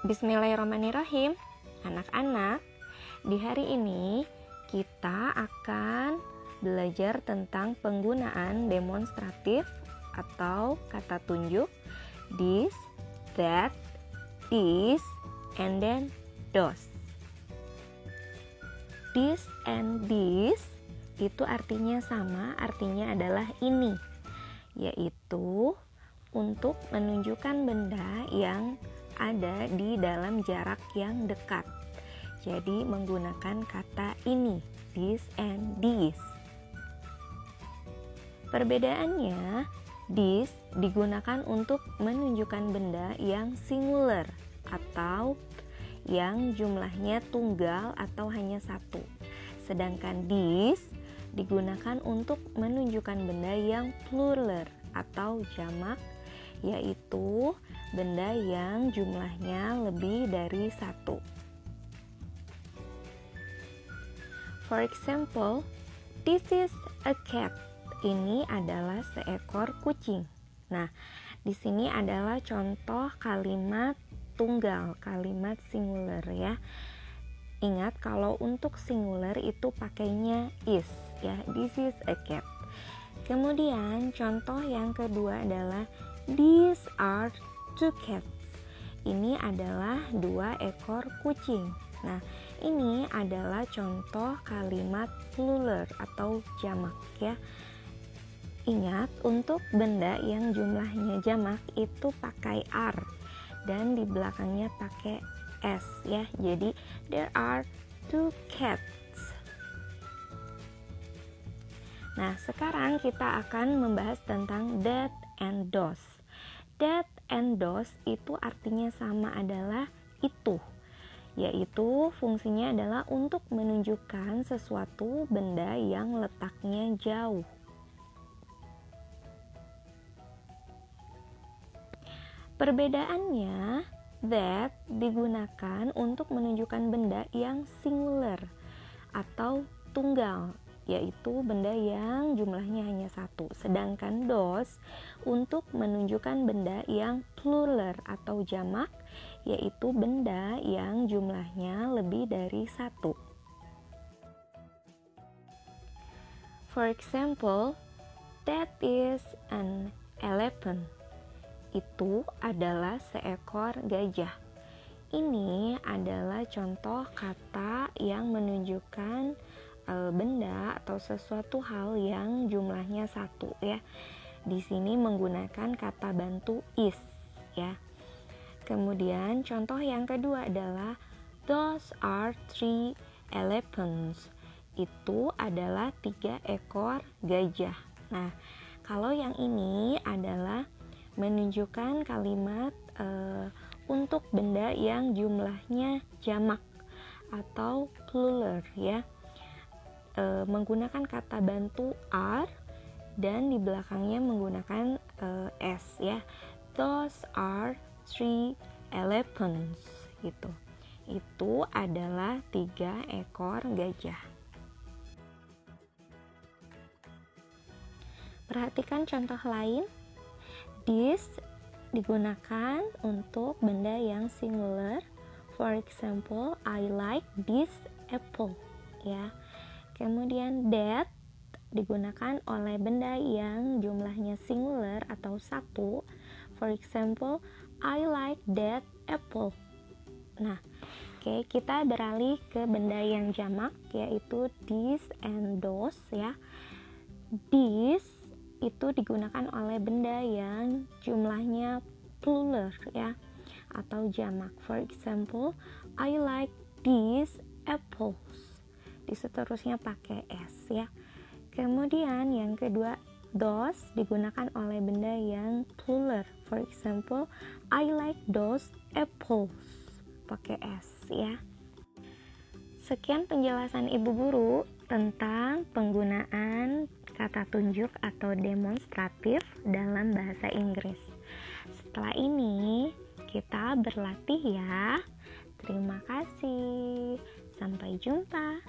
Bismillahirrahmanirrahim. Anak-anak, di hari ini kita akan belajar tentang penggunaan demonstratif atau kata tunjuk this, that, is, and then those. This and this itu artinya sama, artinya adalah ini, yaitu untuk menunjukkan benda yang ada di dalam jarak yang dekat. Jadi menggunakan kata ini, this and this. Perbedaannya, this digunakan untuk menunjukkan benda yang singular atau yang jumlahnya tunggal atau hanya satu. Sedangkan this digunakan untuk menunjukkan benda yang plural atau jamak, yaitu benda yang jumlahnya lebih dari satu. For example, this is a cat. Ini adalah seekor kucing. Nah, di sini adalah contoh kalimat tunggal, kalimat singular ya. Ingat kalau untuk singular itu pakainya is ya. This is a cat. Kemudian contoh yang kedua adalah these are two cats. Ini adalah dua ekor kucing. Nah, ini adalah contoh kalimat plural atau jamak ya. Ingat, untuk benda yang jumlahnya jamak itu pakai are dan di belakangnya pakai s ya. Jadi there are two cats. Nah, sekarang kita akan membahas tentang that and those. That and those itu artinya sama, adalah itu, yaitu fungsinya adalah untuk menunjukkan sesuatu benda yang letaknya jauh. Perbedaannya, that digunakan untuk menunjukkan benda yang singular atau tunggal, yaitu benda yang jumlahnya hanya satu. Sedangkan those untuk menunjukkan benda yang plural atau jamak, yaitu benda yang jumlahnya lebih dari satu. For example, that is an elephant. Itu adalah seekor gajah. Ini adalah contoh kata yang menunjukkan benda atau sesuatu hal yang jumlahnya satu ya. Di sini menggunakan kata bantu is ya. Kemudian contoh yang kedua adalah those are three elephants. Itu adalah 3 ekor gajah. Nah, kalau yang ini adalah menunjukkan kalimat untuk benda yang jumlahnya jamak atau plural ya. Menggunakan kata bantu are dan di belakangnya menggunakan s ya. Those are three elephants gitu. Itu adalah 3 ekor gajah. Perhatikan contoh lain. This digunakan untuk benda yang singular. For example, I like this apple ya. Kemudian that digunakan oleh benda yang jumlahnya singular atau satu. For example, I like that apple. Nah, oke, kita beralih ke benda yang jamak, yaitu this and those ya. This itu digunakan oleh benda yang jumlahnya plural ya atau jamak. For example, I like these apples. Di seterusnya pakai s ya. Kemudian yang kedua, those digunakan oleh benda yang plural. For example, I like those apples. Pakai s ya. Sekian penjelasan Ibu Guru tentang penggunaan kata tunjuk atau demonstratif dalam bahasa Inggris. Setelah ini kita berlatih ya. Terima kasih. Sampai jumpa.